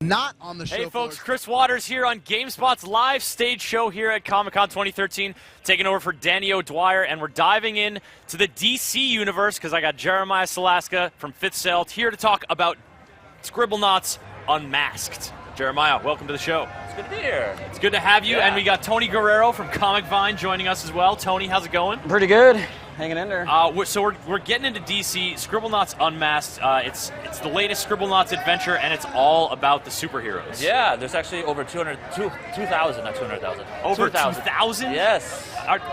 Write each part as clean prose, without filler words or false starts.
Not on the show. Hey folks, Chris Waters here on GameSpot's live stage show here at Comic-Con 2013, taking over for Danny O'Dwyer, and we're diving in to the DC universe because I got Jeremiah Salaska from Fifth Cell here to talk about Scribblenauts Unmasked. Jeremiah, welcome to the show. It's good to be here. It's good to have you, and we got Tony Guerrero from Comic Vine joining us as well. Tony, how's it going? Pretty good. Hanging in there. So we're getting into DC, Scribblenauts Unmasked. It's the latest Scribblenauts adventure, and it's all about the superheroes. Yeah, there's actually over 2,000, not 200,000. Over 2,000? Yes.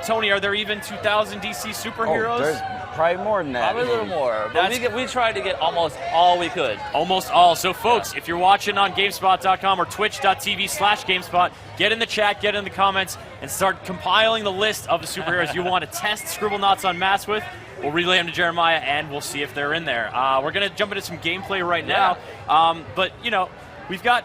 Tony, are there even 2,000 DC superheroes? Oh, there's probably more than that. Probably a little more. But we tried to get almost all we could. Almost all. So, folks, if you're watching on GameSpot.com or twitch.tv/GameSpot, get in the chat, get in the comments, and start compiling the list of the superheroes you want to test Scribblenauts Unmasked with. We'll relay them to Jeremiah, and we'll see if they're in there. We're going to jump into some gameplay right now. But, you know, we've got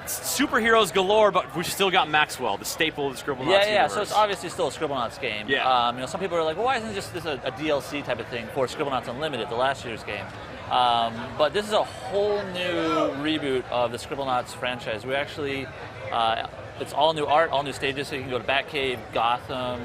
superheroes galore, but we've still got Maxwell, the staple of the Scribblenauts universe. Yeah, so it's obviously still a Scribblenauts game. Yeah. You know, some people are like, well, why isn't this just a DLC type of thing for Scribblenauts Unlimited, the last year's game? But this is a whole new reboot of the Scribblenauts franchise. We actually, it's all new art, all new stages, so you can go to Batcave, Gotham,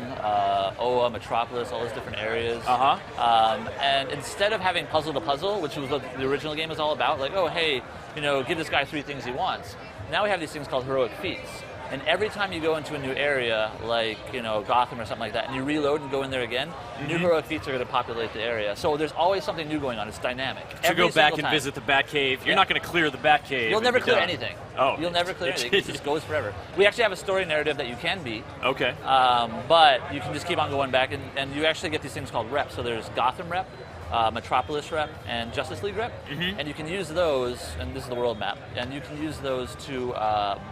Oa, Metropolis, all those different areas. And instead of having puzzle to puzzle, which was what the original game was all about, like, oh, hey, you know, give this guy 3 things he wants. Now we have these things called heroic feats. And every time you go into a new area, like, you know, Gotham or something like that, and you reload and go in there again, new heroic feats are going to populate the area. So there's always something new going on. It's dynamic. To go back and visit the Batcave. You're not going to clear the Batcave. You'll never clear anything. Oh. You'll never clear anything. It just goes forever. We actually have a story narrative that you can beat. Okay. But you can just keep on going back, and you actually get these things called reps. So there's Gotham rep, Metropolis rep, and Justice League rep, and you can use those, and this is the world map, and you can use those to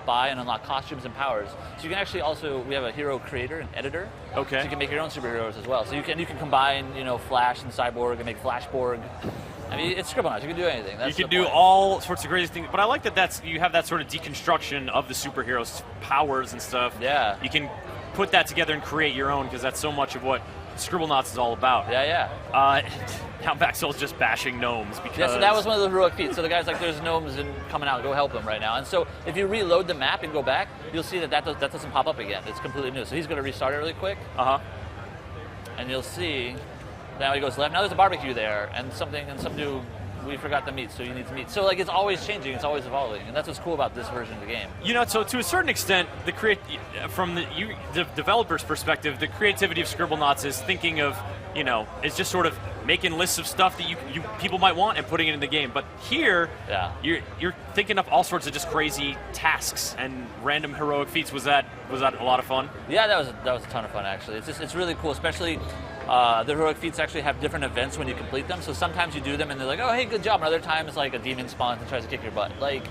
buy and unlock costumes and powers. So you can actually also, we have a hero creator and editor, so you can make your own superheroes as well. So you can combine, you know, Flash and Cyborg and make Flashborg. I mean, it's Scribblenauts. You can do anything. You can do all sorts of crazy things, but I like that you have that sort of deconstruction of the superheroes' powers and stuff. Yeah. You can put that together and create your own, because that's so much of what Scribblenauts is all about. Now Maxwell's just bashing gnomes because... Yeah, so that was one of the heroic feats. So the guy's like, there's gnomes coming out, go help them right now. And so if you reload the map and go back, you'll see that doesn't pop up again. It's completely new. So he's going to restart it really quick. And you'll see, now he goes left. Now there's a barbecue there, and some new, we forgot the meat, so you need to meat. So like, it's always changing, it's always evolving, and that's what's cool about this version of the game. You know, so to a certain extent, from the developer's perspective, the creativity of Scribblenauts is thinking of, you know, it's just sort of making lists of stuff that people might want and putting it in the game. But here, you're thinking up all sorts of just crazy tasks and random heroic feats. Was that a lot of fun? Yeah, that was a ton of fun actually. It's really cool, especially. The heroic feats actually have different events when you complete them. So sometimes you do them and they're like, oh, hey, good job. And other times, like, a demon spawns and tries to kick your butt. Like,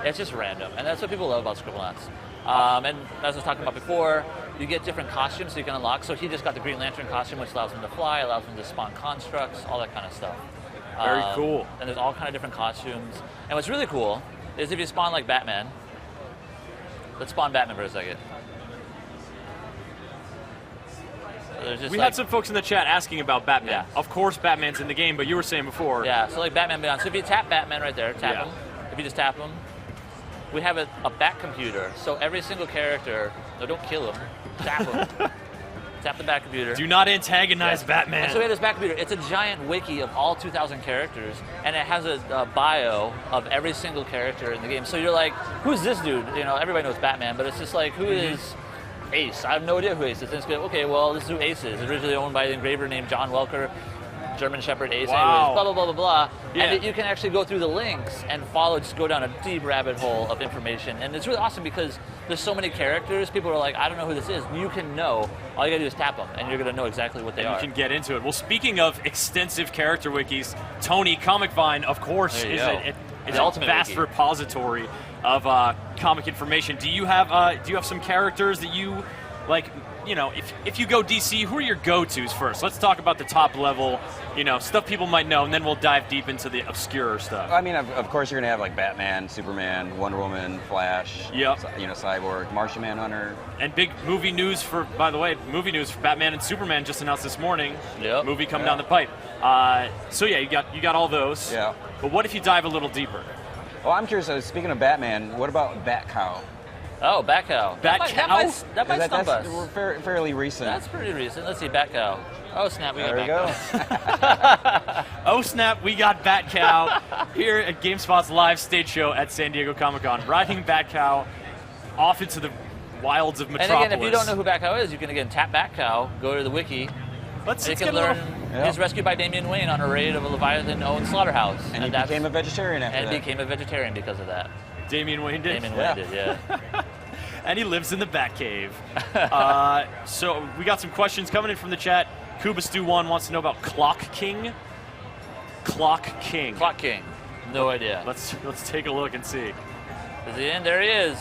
it's just random. And that's what people love about Scribblenauts. And as I was talking about before, you get different costumes so you can unlock. So he just got the Green Lantern costume, which allows him to fly, allows him to spawn constructs, all that kind of stuff. Very cool. And there's all kind of different costumes. And what's really cool is if you spawn like Batman. Let's spawn Batman for a second. We had some folks in the chat asking about Batman. Of course Batman's in the game, but you were saying before. Yeah, so like Batman Beyond. So if you tap Batman right there, tap him. If you just tap him, we have a bat computer. So every single character, no, don't kill him, tap him. Tap the bat computer. Do not antagonize Batman. And so we have this bat computer. It's a giant wiki of all 2,000 characters, and it has a bio of every single character in the game. So you're like, who's this dude? You know, everybody knows Batman, but it's just like, who is Ace? I have no idea who Ace is. And it's good. Okay, well, this is who Ace is. Originally owned by an engraver named John Welker, German Shepherd Ace. Anyways, blah, blah, blah, blah, blah. And you can actually go through the links and just go down a deep rabbit hole of information. And it's really awesome because there's so many characters. People are like, I don't know who this is. You can know. All you gotta do is tap them, and you're gonna know exactly what they are. You can get into it. Well, speaking of extensive character wikis, Tony, Comic Vine, of course, is a vast wiki. Repository of comic information. Do you have some characters that you like? You know, if you go DC, who are your go-tos first? Let's talk about the top level, you know, stuff people might know, and then we'll dive deep into the obscure stuff. I mean, of course, you're going to have like Batman, Superman, Wonder Woman, Flash, you know, Cyborg, Martian Manhunter. And big movie news for Batman and Superman just announced this morning. Movie coming down the pipe. So yeah, you got all those. Yeah. But what if you dive a little deeper? Oh, I'm curious. So speaking of Batman, what about Batcow? Oh, Batcow. Batcow? That might stump us. We're fairly recent. That's pretty recent. Let's see, Batcow. Oh, snap, we got Batcow. Go. Oh, snap, we got Batcow here at GameSpot's live stage show at San Diego Comic-Con, riding Batcow off into the wilds of Metropolis. And again, if you don't know who Batcow is, you can, again, tap Batcow, go to the wiki. You can learn. He's rescued by Damian Wayne on a raid of a Leviathan-owned slaughterhouse. And he became a vegetarian after that. And became a vegetarian because of that. Damian Wayne did? Damian Wayne did, yeah. And he lives in the Batcave. So we got some questions coming in from the chat. Kubastu1 wants to know about Clock King. Clock King. Clock King. No idea. Let's take a look and see. Is he in? There he is.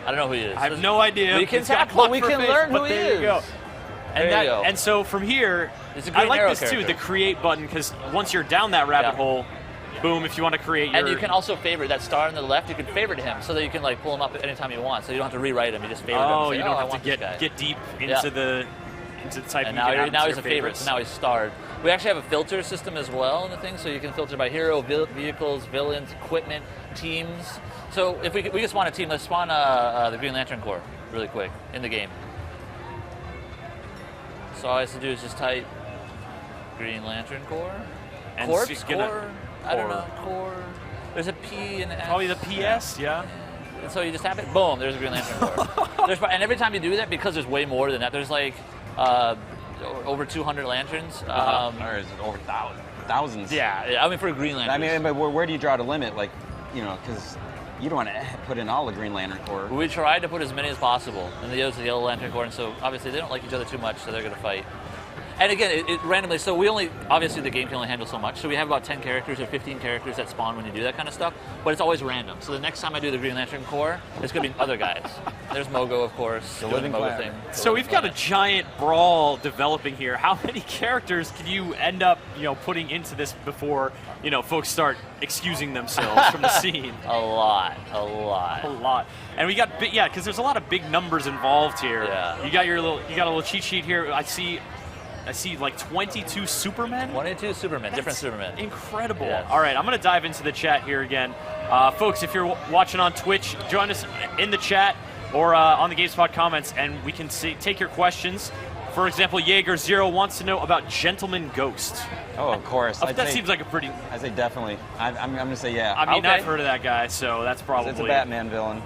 I don't know who he is. I have no idea. We can tap, but we can learn who he is. Go. And so from here, I like this too, the create button, because once you're down that rabbit hole, boom, if you want to create your... And you can also favorite that star on the left, you can favorite him so that you can like pull him up anytime you want, so you don't have to rewrite him, you just favorite him. Oh, you don't have to get deep into the type. And now he's a favorite, so now he's starred. We actually have a filter system as well in the thing, so you can filter by hero, vehicles, villains, equipment, teams. So if we just spawn a team, let's spawn the Green Lantern Corps really quick in the game. So all I have to do is just type Green Lantern Corps. And Corpse Corps? I don't know. Corps. There's a P and an S. Probably the PS, yeah. And so you just tap it, boom, there's a Green Lantern Corps. And every time you do that, because there's way more than that, there's like over 200 lanterns. Or is it over thousands? Yeah, I mean for a Green Lantern. I mean, but where do you draw the limit? Like, you know, because you don't want to put in all the Green Lantern Corps. We tried to put as many as possible, and the others the Yellow Lantern Corps, and so obviously they don't like each other too much, so they're going to fight. And again, it randomly, so obviously the game can only handle so much, so we have about 10 characters or 15 characters that spawn when you do that kind of stuff, but it's always random. So the next time I do the Green Lantern Corps, it's going to be other guys. There's Mogo, of course, the living Mogo thing. So we've got a giant brawl developing here. How many characters can you end up, putting into this before, folks start excusing themselves from the scene? A lot. And we got, because there's a lot of big numbers involved here. Yeah. You got a little cheat sheet here. I see like 22 Supermen? 22 Supermen, different Supermen. Incredible. Yes. All right, I'm going to dive into the chat here again. Folks, if you're watching on Twitch, join us in the chat or on the GameSpot comments, and we can take your questions. For example, Jaeger0 wants to know about Gentleman Ghost. Oh, of course. That seems like a pretty... I say definitely. I'm going to say yeah. I mean, I've heard of that guy, so that's probably... It's a Batman villain.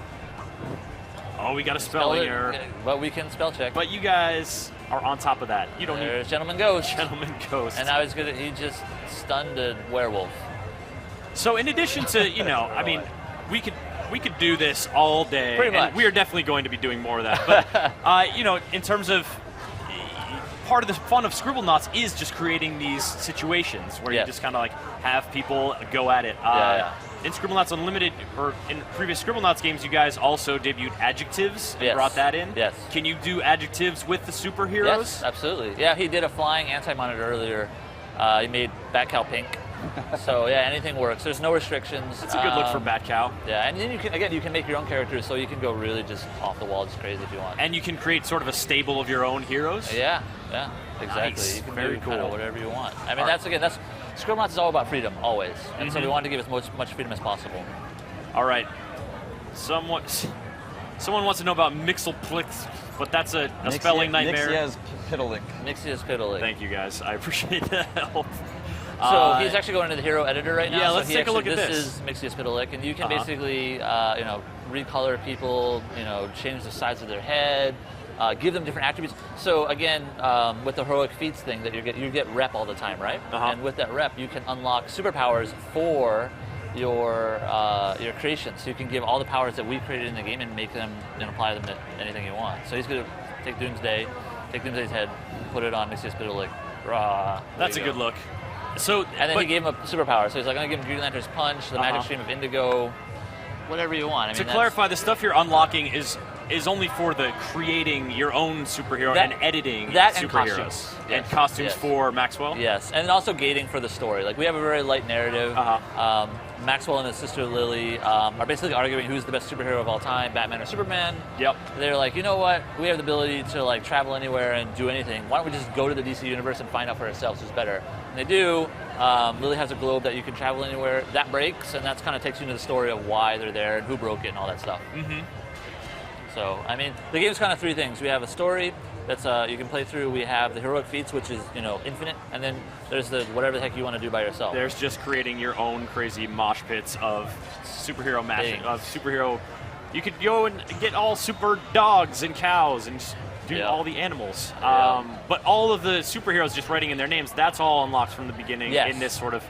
Oh, we got a spelling error. But we can spell check. But you guys are on top of that. You don't need... There's Gentleman Ghost. Gentleman Ghost. And he just stunned a werewolf. So in addition to, I mean, we could do this all day. Pretty much. And we are definitely going to be doing more of that. But, in terms of... Part of the fun of Scribblenauts is just creating these situations where you just kind of like have people go at it. In Scribblenauts Unlimited, or in previous Scribblenauts games, you guys also debuted Adjectives and brought that in. Yes. Can you do Adjectives with the superheroes? Yes, absolutely. Yeah, he did a flying anti-monitor earlier. He made Batcow pink. So yeah, anything works. There's no restrictions. That's a good look for Batcow. Yeah, and then you can make your own characters, so you can go really just off the wall, just crazy if you want. And you can create sort of a stable of your own heroes. Yeah, exactly. Nice. You can Very do cool. kind of whatever you want. I mean, that's Scribblenauts is all about freedom, always, and so we want to give as much freedom as possible. All right. Someone wants to know about Mixelplix, but that's a spelling nightmare. Mixia-Spitalik. Thank you guys. I appreciate the help. So he's actually going into the hero editor right now. Yeah, let's take a look at this. This is Mixia-Spitalik, and you can basically, recolor people, change the size of their head, give them different attributes. So again, with the heroic feats thing, that you get rep all the time, right? And with that rep, you can unlock superpowers for your creations. So you can give all the powers that we created in the game and make them and apply them to anything you want. So he's going to take Doomsday's head, put it on Mixia-Spitalik. That's a good look. So, and then he gave him a superpower. So he's like, I'm going to give him Green Lantern's Punch, the Magic Stream of Indigo, whatever you want. To clarify, the stuff you're unlocking is only for the creating your own superhero and editing superheroes. And costumes for Maxwell? Yes, and also gating for the story. Like, we have a very light narrative. Maxwell and his sister Lily are basically arguing who's the best superhero of all time, Batman or Superman. Yep. They're like, you know what? We have the ability to travel anywhere and do anything. Why don't we just go to the DC universe and find out for ourselves who's better? And they do, Lily has a globe that you can travel anywhere. That breaks, and that kind of takes you into the story of why they're there and who broke it and all that stuff. Mm-hmm. So, I mean, the game's kind of three things. We have a story that's you can play through. We have the heroic feats, which is infinite, and then there's the whatever the heck you want to do by yourself. There's just creating your own crazy mosh pits of superhero magic, of superhero. You could go and get all super dogs and cows and do all the animals. But all of the superheroes just writing in their names, that's all unlocked from the beginning in this sort of.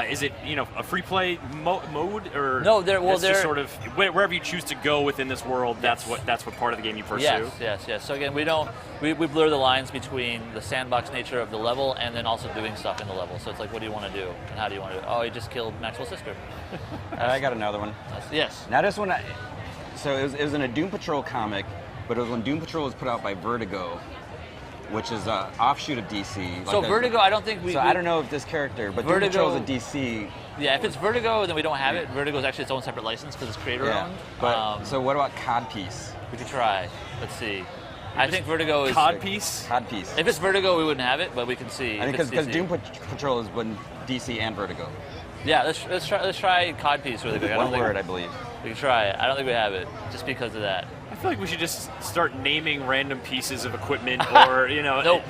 Is it a free play mode or no? It's just sort of wherever you choose to go within this world. That's what part of the game you pursue. Yes. So again, we blur the lines between the sandbox nature of the level and then also doing stuff in the level. So it's like, what do you want to do and how do you want to do it? Oh, he just killed Maxwell's sister. I got another one. Yes. Now this one, so it was in a Doom Patrol comic, but it was when Doom Patrol was put out by Vertigo, which is an offshoot of DC. So Vertigo, I don't think we... So I don't know if this character, but Vertigo, Doom Patrol is a DC. Yeah, if it's Vertigo, then we don't have it. Vertigo is actually its own separate license because it's creator-owned. But, so what about Codpiece? We could try. Let's see. I think Vertigo is... Codpiece? Codpiece. If it's Vertigo, we wouldn't have it, but we can see. I think because Doom Patrol is when DC and Vertigo. Yeah, let's try Codpiece really quick. One word, I believe. We can try it. I don't think we have it, just because of that. I feel like we should just start naming random pieces of equipment, or Nope.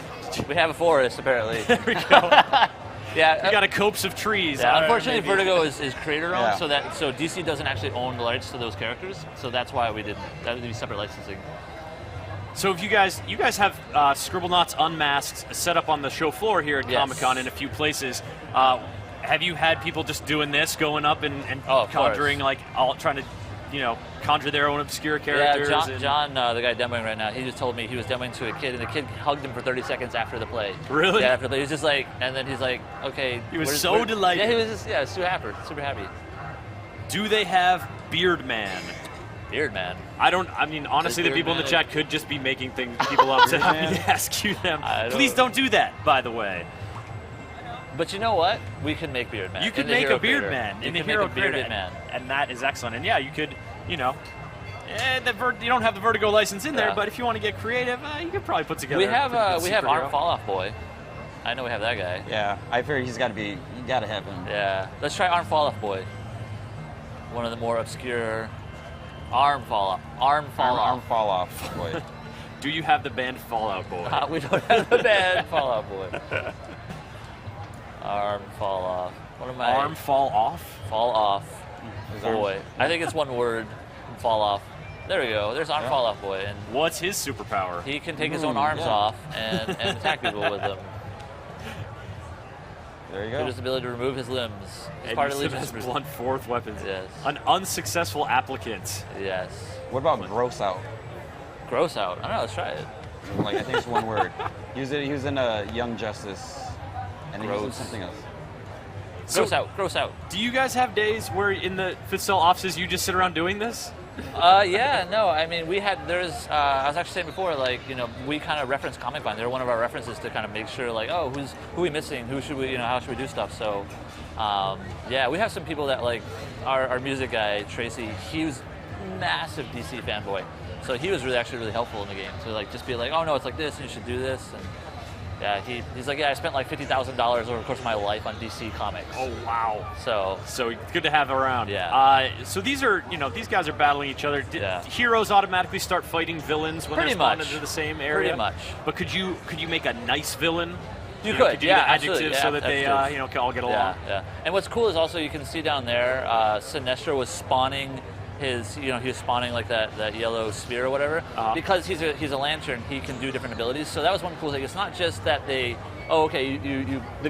We have a forest apparently. There we go. Yeah, we got a copse of trees. Yeah, unfortunately, Vertigo is creator-owned, so DC doesn't actually own the rights to those characters. So that's why we didn't. That would be separate licensing. So if you guys have Scribblenauts Unmasked set up on the show floor here at Comic-Con in a few places. Have you had people just doing this, going up and conjuring, trying to, conjure their own obscure characters? Yeah, John, the guy demoing right now, he just told me he was demoing to a kid, and the kid hugged him for 30 seconds after the play. Really? Yeah, after the play. He was just like, and then he's like, okay. He was so delighted. Yeah, he was just, super happy. Do they have Beardman? Beardman? Honestly, the people in the chat could just be making people up to have me ask you them. Please don't do that, by the way. But you know what? We can make Beardman. You could make a Beardman in the Hero Creator, and that is excellent. And yeah, you could, you don't have the Vertigo license in there, but if you want to get creative, you could probably put together. We have Arm Fall Off Boy. I know we have that guy. Yeah, I figure you got to have him. Yeah, let's try Arm Fall Off Boy. One of the more obscure Arm Fall Off Boy. Do you have the band Fall Out Boy? We don't have the band Fall Out Boy. Arm Fall Off. What am I? Arm Fall Off? Fall Off Boy. I think it's one word. Fall Off. There we go. There's Arm Fall Off Boy. And what's his superpower? He can take his own arms off and attack people with them. There you go. He has the ability to remove his limbs. And part of his blunt force weapons. Yes. An unsuccessful applicant. Yes. What about Gross Out? Gross Out? I don't know. Let's try it. I think it's one word. He was in Young Justice. And he was in something else. Gross out. Do you guys have days where in the Fifth Cell offices you just sit around doing this? Yeah, no. I mean, I was actually saying before, we kind of reference Comic Vine. They're one of our references to kind of make sure, who are we missing? Who should we, how should we do stuff? So, we have some people that our music guy Tracy. He was massive DC fanboy, so he was really helpful in the game. So just be like, oh no, it's like this, and you should do this, and. Yeah, he's like, I spent $50,000 over the course of my life on DC Comics. Oh wow! So good to have around. Yeah. So these guys are battling each other. Heroes automatically start fighting villains when they're spawned into the same area. Pretty much. But could you make a nice villain? You could do the adjectives so that they can all get along. Yeah. And what's cool is also you can see down there, Sinestro was spawning. He was spawning that yellow sphere or whatever. Because he's a lantern, he can do different abilities. So that was one cool thing. It's not just that the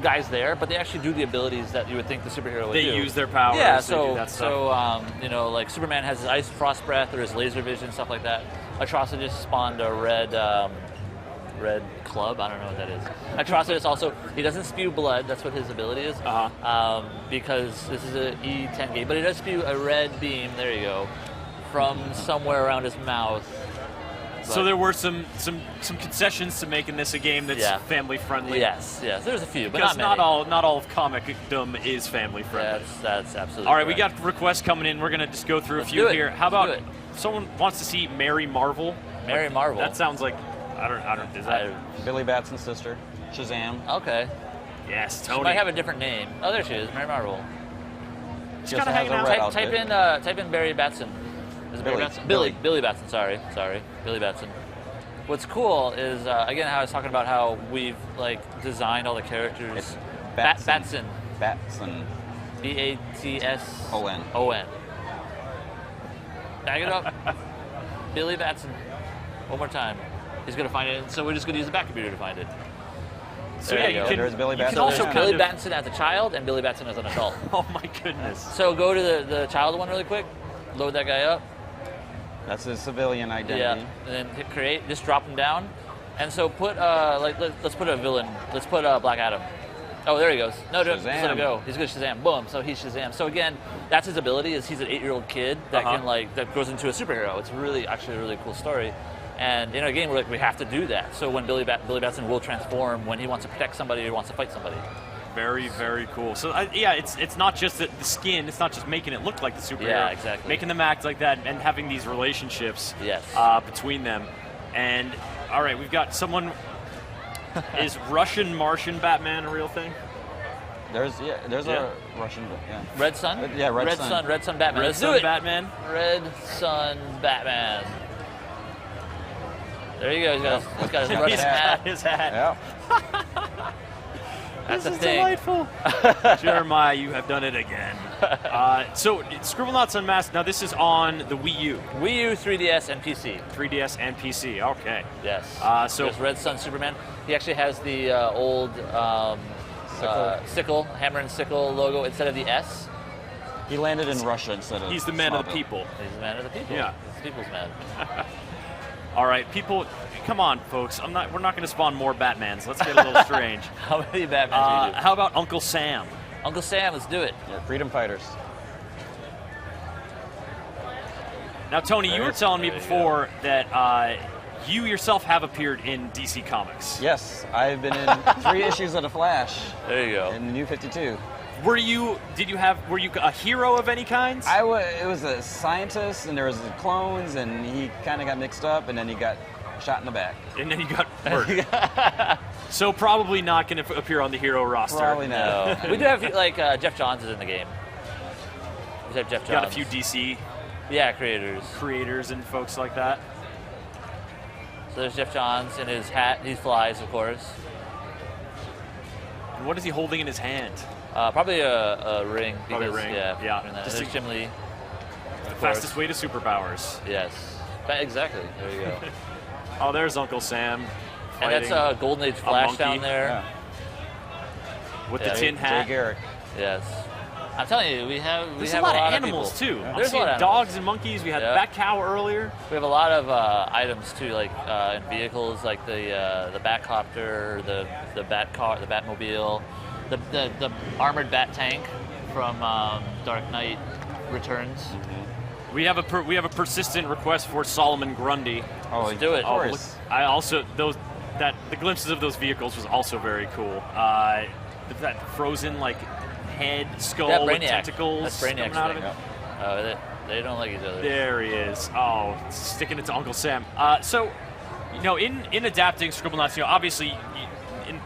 guy's there, but they actually do the abilities that you would think the superhero would do. They use their powers. Yeah. They do that stuff. Superman has his ice frost breath or his laser vision, stuff like that. Atrocitus spawned a red club. I don't know what that is. Atrocitus also, he doesn't spew blood. That's what his ability is. Because this is an E10 game, but he does spew a red beam. There you go, from somewhere around his mouth. So there were some concessions to making this a game that's family friendly. Yes, there's a few, but because not all of comicdom is family friendly. That's absolutely. All right, correct. We got requests coming in. We're gonna just go through a few here. How about someone wants to see Mary Marvel? Mary Marvel. That sounds like I don't. Is that Billy Batson's sister? Shazam. Okay. Yes, Tony. She might have a different name. Oh, there she is, Mary Marvel. She's kind of hanging out. Type in Barry Batson. Is it Barry Batson? Billy Batson. Sorry, Billy Batson. What's cool is again how I was talking about how we've like designed all the characters. It's Batson. Batson. B-A-T-S-O-N. Back it up. Billy Batson. One more time. He's gonna find it. So we're just gonna use the back computer to find it. So there you can, there's Billy Batson. You can also Billy Batson as a child and Billy Batson as an adult. Oh my goodness. So go to the child one really quick. Load that guy up. That's his civilian identity. Yeah, and then hit create. Just drop him down. And so put let's put a villain. Let's put Black Adam. Oh, there he goes. No, just let it go. He's gonna Shazam. Boom. So he's Shazam. So again, that's his ability. Is he's an 8-year-old kid that can that grows into a superhero. It's really actually a really cool story. And in a game, we're like, we have to do that. So when Billy Batson will transform when he wants to protect somebody or wants to fight somebody. Very, very cool. So yeah, it's not just the skin. It's not just making it look like the superhero. Yeah, exactly. Making them act like that and having these relationships between them. And all right, we've got someone. Is Russian Martian Batman a real thing? There's a Russian. Yeah. Red Sun. Red Sun. Red Sun Batman. Red Sun Batman. Red Sun Batman. There you go. He's got his Russian hat. His hat. Yeah. That's this a is thing. Delightful. Jeremiah, you have done it again. So Scribblenauts Unmasked. Now this is on the Wii U. Wii U, 3DS, and PC. 3DS and PC. Okay. Yes. So there's Red Sun Superman. He actually has the old sickle, hammer and sickle logo instead of the S. He landed in Russia instead of. He's the man of the people. He's the man of the people. Yeah. He's the people's man. All right, people, come on, folks. We're not going to spawn more Batmans. Let's get a little strange. How many Batmans do you do? How about Uncle Sam? Uncle Sam, let's do it. Yeah, freedom fighters. Now, Tony, you were telling me before that you yourself have appeared in DC Comics. Yes, I've been in 3 issues of The Flash. There you go. In the New 52. Were you a hero of any kind? It was a scientist, and there was clones, and he kind of got mixed up, and then he got shot in the back. And then he got murdered. So probably not going to appear on the hero roster. Probably not. No. We do have, like, Geoff Johns is in the game. We have Geoff Johns. Got a few DC creators and folks like that. So there's Geoff Johns in his hat. He flies, of course. And what is he holding in his hand? Probably a ring. Probably a ring. Yeah. There's Jim Lee. The fastest way to superpowers. Yes. Exactly. There you go. Oh, there's Uncle Sam. And that's Golden Age Flash down there. Yeah. With the tin hat. Jay Garrick. Yes. I'm telling you, we have a lot of animals of too. Yeah. There's a lot of dogs and monkeys. We had Bat Cow earlier. We have a lot of items too, like in vehicles, like the Batcopter, the Bat car, the Batmobile, the armored Bat tank from Dark Knight Returns. We have a persistent request for Solomon Grundy. Oh, let's do it. Of course. The glimpses of those vehicles was also very cool. That frozen head skull with tentacles That's coming out of it. Oh, they don't like each other. There he is. Oh, sticking it to Uncle Sam. So, in adapting Scribblenauts, obviously,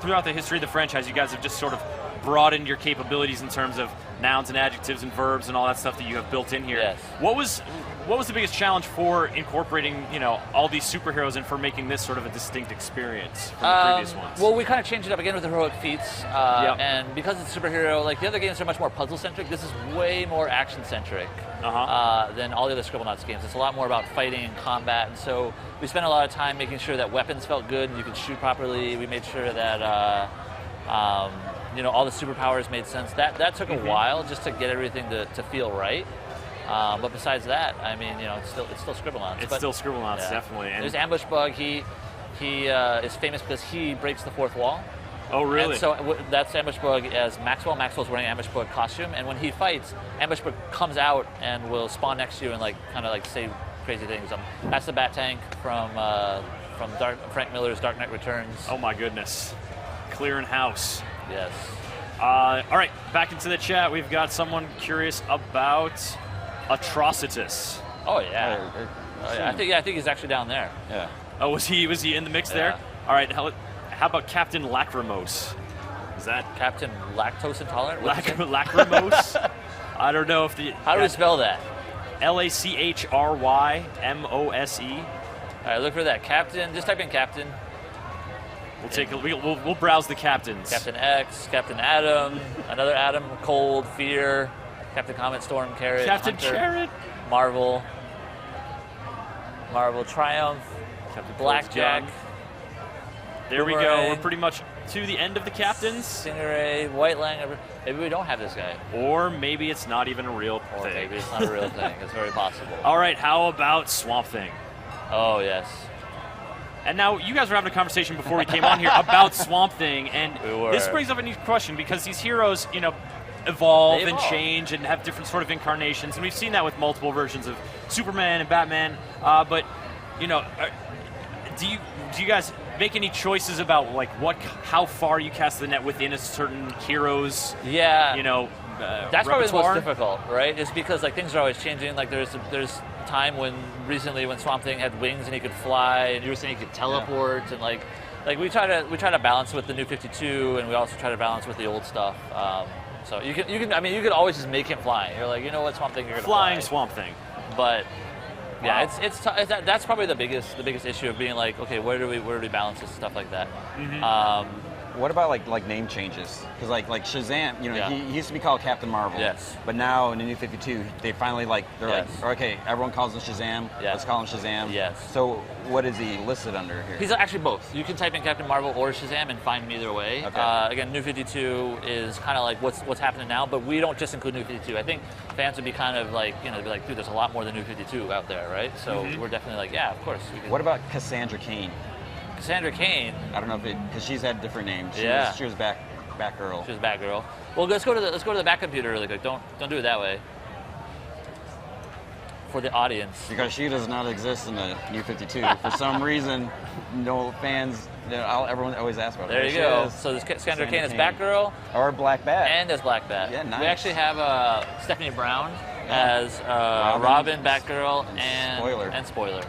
throughout the history of the franchise, you guys have just sort of broadened your capabilities in terms of nouns and adjectives and verbs and all that stuff that you have built in here. Yes. What was the biggest challenge for incorporating, all these superheroes and for making this sort of a distinct experience from the previous ones? Well, we kind of changed it up again with the heroic feats, and because it's a superhero, like the other games are much more puzzle-centric, this is way more action-centric than all the other Scribblenauts games. It's a lot more about fighting and combat, and so we spent a lot of time making sure that weapons felt good and you could shoot properly. We made sure that all the superpowers made sense. That took a while just to get everything to feel right. But besides that, I mean, it's still Scribblenauts. It's still Scribblenauts, definitely. And there's Ambush Bug. He is famous because he breaks the fourth wall. Oh, really? And so that's Ambush Bug as Maxwell. Maxwell's wearing Ambush Bug costume, and when he fights, Ambush Bug comes out and will spawn next to you and kind of say crazy things. That's the Bat Tank from Frank Miller's Dark Knight Returns. Oh my goodness, clearing house. Yes. All right, back into the chat. We've got someone curious about Atrocitus. Oh yeah. I think he's actually down there. Yeah. Oh, was he in the mix there? All right. How about Captain Lachrymose? Is that Captain Lactose Intolerant? Lachrymose? I don't know if the... How do we spell that? Lachrymose. All right, look for that. Captain, just type in Captain. We'll browse the captains. Captain X, Captain Atom, another Atom, Cold, Fear, Captain Comet, Storm, Carrot, Captain Hunter, Carrot, Marvel, Triumph, Captain Blackjack. There we go. We're pretty much to the end of the captains. Stingray, White Lang. Maybe we don't have this guy. Or maybe it's not even a real thing. Or maybe it's not a real thing. It's very possible. All right, how about Swampthing? Oh, yes. And now, you guys were having a conversation before we came on here about Swampthing, and this brings up a new question, because these heroes, evolve and change and have different sort of incarnations, and we've seen that with multiple versions of Superman and Batman, but, do you guys make any choices about, like, how far you cast the net within a certain hero's, that's probably the most difficult, right? It's because, like, things are always changing. Like, there's time when Swamp Thing had wings and he could fly, and you were saying he could teleport, and like we try to balance with the new 52, and we also try to balance with the old stuff. So you could always just make him fly. You're like, you know what, Swamp Thing, you're gonna flying fly. Swamp Thing. But yeah, that's probably the biggest issue of being like, okay, where do we balance this stuff like that? Mm-hmm. What about like name changes? Because like Shazam, he used to be called Captain Marvel. Yes. But now in the new 52, they finally like okay, everyone calls him Shazam. Yes. Let's call him Shazam. Yes. So what is he listed under here? He's actually both. You can type in Captain Marvel or Shazam and find him either way. Okay. Again, New 52 is kind of like what's happening now, but we don't just include New 52. I think fans would be kind of like, be like, dude, there's a lot more than New 52 out there, right? So we're definitely like, yeah, of course. What about Cassandra Cain? Cassandra Cain. I don't know because she's had different names. She was Batgirl. She was Batgirl. Well, let's go to the back computer really quick. Don't do it that way. For the audience. Because she does not exist in the New 52. For some reason, no fans. Everyone always asks about her. There you go. So this Cassandra Cain is Batgirl. Or Black Bat. And there's Black Bat. Yeah, nice. We actually have Stephanie Brown as Robin, Batgirl, and Spoiler.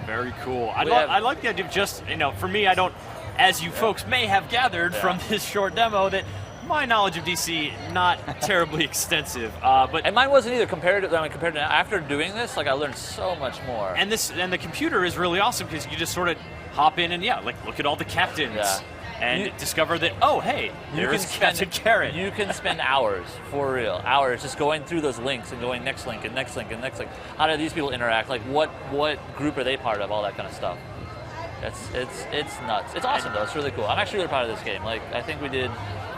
Very cool. I like the idea of just, for me, I don't, as you folks may have gathered from this short demo, that my knowledge of DC not terribly extensive. And mine wasn't either compared to after doing this, like I learned so much more. And the computer is really awesome because you just sort of hop in and look at all the captains. Yeah. And discover that, oh, hey, there's Captain Carrot. You can spend hours, for real, hours just going through those links and going next link and next link and next link. How do these people interact? Like, what group are they part of? All that kind of stuff. It's nuts. It's awesome, though. It's really cool. I'm actually really proud of this game. Like, I think we did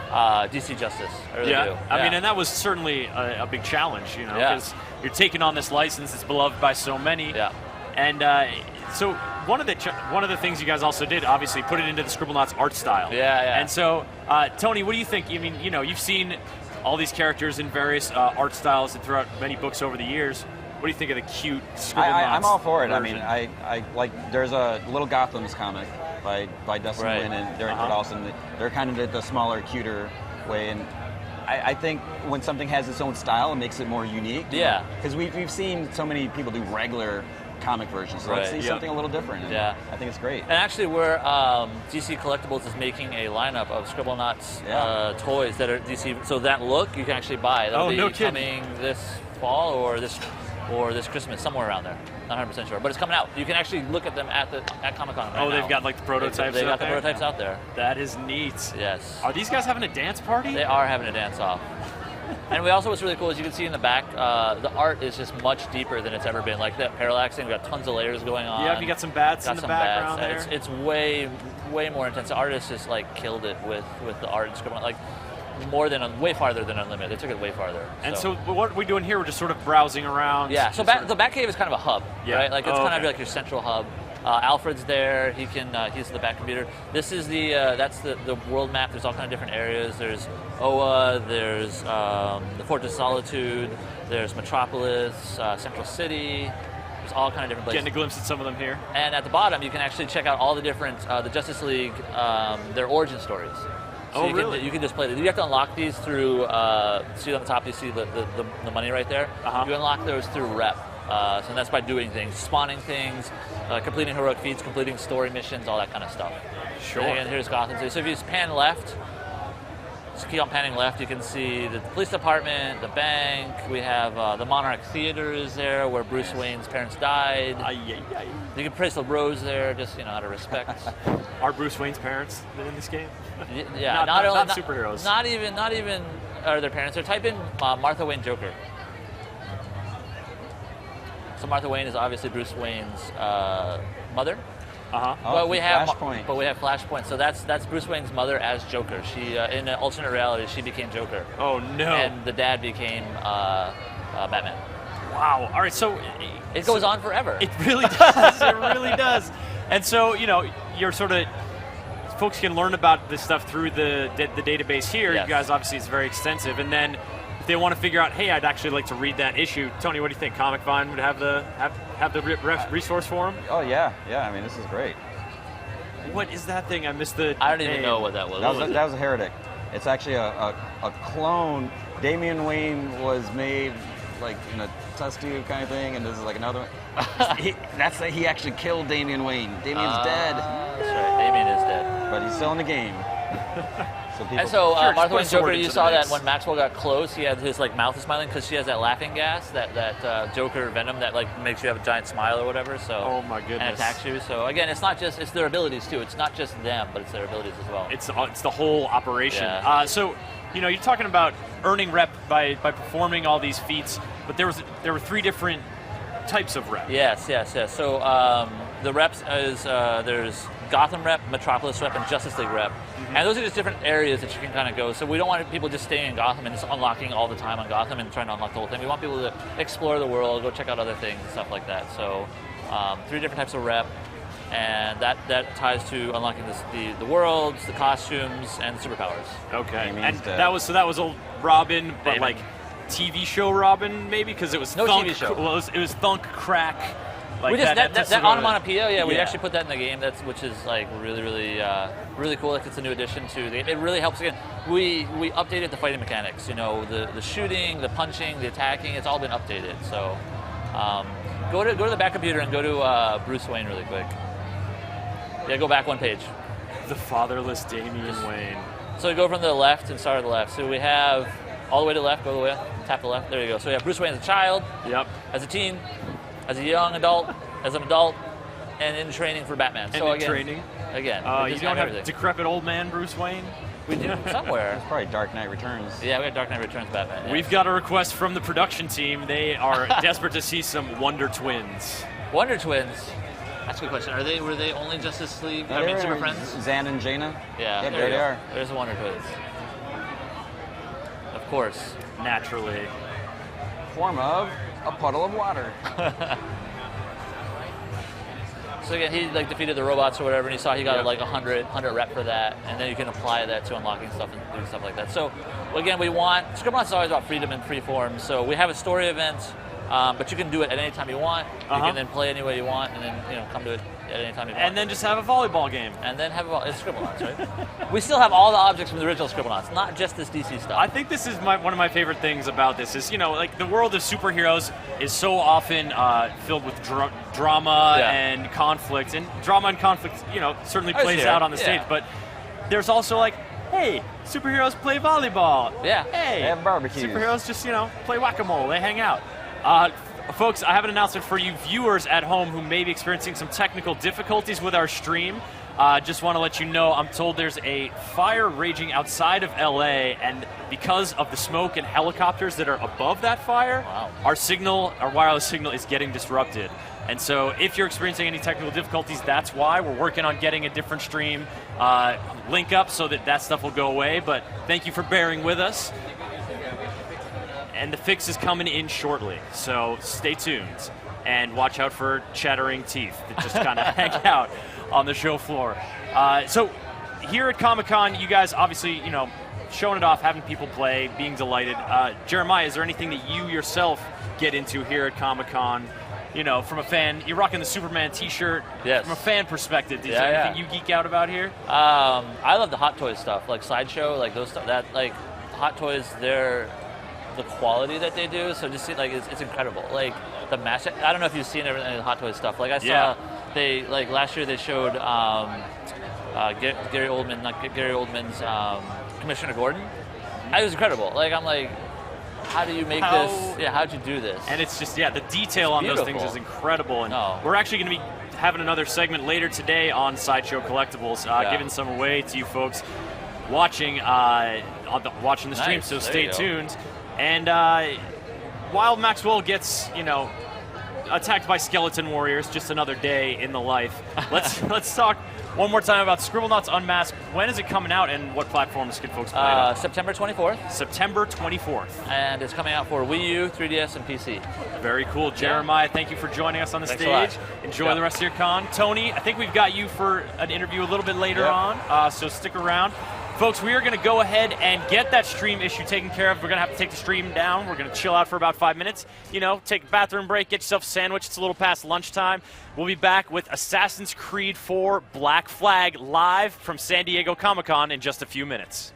DC justice. I really do. I mean, and that was certainly a big challenge, because you're taking on this license that's beloved by so many. Yeah. And so one of the things you guys also did, obviously, put it into the Scribblenauts art style. Yeah. And so, Tony, what do you think? I mean, you've seen all these characters in various art styles and throughout many books over the years. What do you think of the cute Scribblenauts I'm all for it. version? I mean, I like. There's a Little Gotham's comic by Dustin Nguyen and Derek Dawson. They're kind of the smaller, cuter way, and I think when something has its own style, it makes it more unique. Yeah. Because we've seen so many people do regular comic versions, so let's see something a little different. Yeah. I think it's great. And actually, DC Collectibles is making a lineup of Scribblenauts toys that are DC. So that look you can actually buy. That'll be coming this fall or this Christmas, somewhere around there. Not 100% sure, but it's coming out. You can actually look at them at Comic-Con right now. They've got like the prototypes. They've got the prototypes out there. That is neat. Yes. Are these guys having a dance party? They are having a dance off. And what's really cool is you can see in the back, the art is just much deeper than it's ever been. Like that parallaxing, we've got tons of layers going on. Yeah, you got some bats in the background there. It's way more intense. The artists just like killed it with the art and Scribblenauts. Like way farther than Unlimited. They took it way farther. And so what are we doing here? We're just sort of browsing around. Yeah. So the Batcave is kind of a hub, right? Like it's kind of like your central hub. Alfred's there. He's the back computer. This is that's the world map. There's all kind of different areas. There's Oa. There's the Fortress of Solitude. There's Metropolis, Central City. There's all kind of different places. Getting a glimpse at some of them here. And at the bottom, you can actually check out all the different the Justice League, their origin stories. So you can just play them. You have to unlock these through. See on the top, you see the money right there. You unlock those through rep. So that's by doing things, spawning things, completing heroic feats, completing story missions, all that kind of stuff. Sure. And again, here's Gotham Zoo. So if you just pan left, just keep on panning left, you can see the police department, the bank. We have the Monarch Theater is there, where Bruce Wayne's parents died. You can place the rose there, just out of respect. Are Bruce Wayne's parents in this game? Yeah, not superheroes. Not even are their parents. They're type in Martha Wayne Joker. So Martha Wayne is obviously Bruce Wayne's mother. But we have Flashpoint. But we have Flashpoint. So that's Bruce Wayne's mother as Joker. She in an alternate reality, she became Joker. Oh no! And the dad became Batman. Wow. All right. So it goes on forever. It really does. It really does. And so you're sort of folks can learn about this stuff through the database here. Yes. You guys obviously it's very extensive, and then if they want to figure out, hey, I'd actually like to read that issue. Tony, what do you think? Comic Vine would have the resource for them? Oh yeah. I mean, this is great. What is that thing? I missed the. I don't even know what that was. That was a Heretic. It's actually a clone. Damian Wayne was made like in a test tube kind of thing, and this is like another one. He actually killed Damian Wayne. Damian's dead. That's right. Damian is dead. But he's still in the game. So Martha Wayne Joker, you saw that when Maxwell got close, he had his mouth smiling because she has that laughing gas, that Joker venom that makes you have a giant smile or whatever. So oh my goodness, and attacks you. So again, it's their abilities too. It's not just them, but it's their abilities as well. It's the whole operation. Yeah. So you're talking about earning rep by performing all these feats, but there were 3 different types of rep. Yes. So the reps is there's Gotham rep, Metropolis rep, and Justice League rep. And those are just different areas that you can kind of go. So we don't want people just staying in Gotham and just unlocking all the time on Gotham and trying to unlock the whole thing. We want people to explore the world, go check out other things and stuff like that. So 3 different types of rep, and that ties to unlocking the worlds, the costumes, and the superpowers. Okay, and that was old Robin, but like TV show Robin maybe, because it was no thunk, TV show. Well, it was thunk crack. Like we just that onomatopoeia, we yeah. actually put that in the game. Which is like really cool. Like it's a new addition to the game. It really helps. Again, we updated the fighting mechanics. The shooting, the punching, the attacking. It's all been updated. So go to the back computer and go to Bruce Wayne really quick. Yeah, go back 1 page. The fatherless Damian Wayne. So we go from the left and start at the left. So we have all the way to the left. Go the way up, tap the left. There you go. So we have Bruce Wayne as a child. Yep. As a teen. As a young adult, as an adult, and in training for Batman. And in training? Again. You don't have everything. decrepit old man Bruce Wayne? We do somewhere. It's probably Dark Knight Returns. Yeah, we have Dark Knight Returns Batman. Yeah. We've got a request from the production team. They are desperate to see some Wonder Twins. Wonder Twins? That's a good question. Were they only Justice League? Super Friends? Zan and Jaina? Yeah, there they are. There's the Wonder Twins. Of course. Naturally. Form of a puddle of water. So again, he defeated the robots or whatever, and you saw he got 100 rep for that, and then you can apply that to unlocking stuff and doing stuff like that. So again, Scribblenauts is always about freedom and free form. So we have a story event, but you can do it at any time you want. You can then play any way you want, and then come to it at any time you want. And then just have a volleyball game. And then it's Scribblenauts, right? We still have all the objects from the original Scribblenauts, not just this DC stuff. I think this is one of my favorite things about this is, the world of superheroes is so often filled with drama and conflict. And drama and conflict, certainly plays out on the stage. But there's also hey, superheroes play volleyball. Yeah. Hey, they have barbecues. Superheroes just, play whack-a-mole. They hang out. Folks, I have an announcement for you viewers at home who may be experiencing some technical difficulties with our stream. Just want to let you know, I'm told there's a fire raging outside of LA, and because of the smoke and helicopters that are above that fire, our wireless signal is getting disrupted. And so if you're experiencing any technical difficulties, that's why. We're working on getting a different stream link up so that stuff will go away. But thank you for bearing with us. And the fix is coming in shortly, so stay tuned and watch out for chattering teeth that just kind of hang out on the show floor. So here at Comic-Con, you guys obviously, showing it off, having people play, being delighted. Jeremiah, is there anything that you yourself get into here at Comic-Con? From a fan, you're rocking the Superman T-shirt. Yes. From a fan perspective, is there anything you geek out about here? I love the Hot Toys stuff, like Sideshow, those stuff. Hot Toys, the quality that they do, so just see it's incredible. The match, I don't know if you've seen any of the Hot Toys stuff. I saw they last year they showed Gary Oldman's Commissioner Gordon, It was incredible. Like, I'm like, how do you make this? Yeah, how'd you do this? And it's just, the detail on those things is incredible. And we're actually going to be having another segment later today on Sideshow Collectibles, giving some away to you folks watching watching the stream. So stay tuned. And while Maxwell gets, attacked by skeleton warriors, just another day in the life. Let's talk one more time about Scribblenauts Unmasked. When is it coming out, and what platforms can folks play it on? September 24th. September 24th. And it's coming out for Wii U, 3DS, and PC. Very cool. Jeremiah, thank you for joining us on the stage. Enjoy the rest of your con. Tony, I think we've got you for an interview a little bit later on, so stick around. Folks, we are going to go ahead and get that stream issue taken care of. We're going to have to take the stream down. We're going to chill out for about 5 minutes. Take a bathroom break, get yourself a sandwich. It's a little past lunchtime. We'll be back with Assassin's Creed 4 Black Flag live from San Diego Comic-Con in just a few minutes.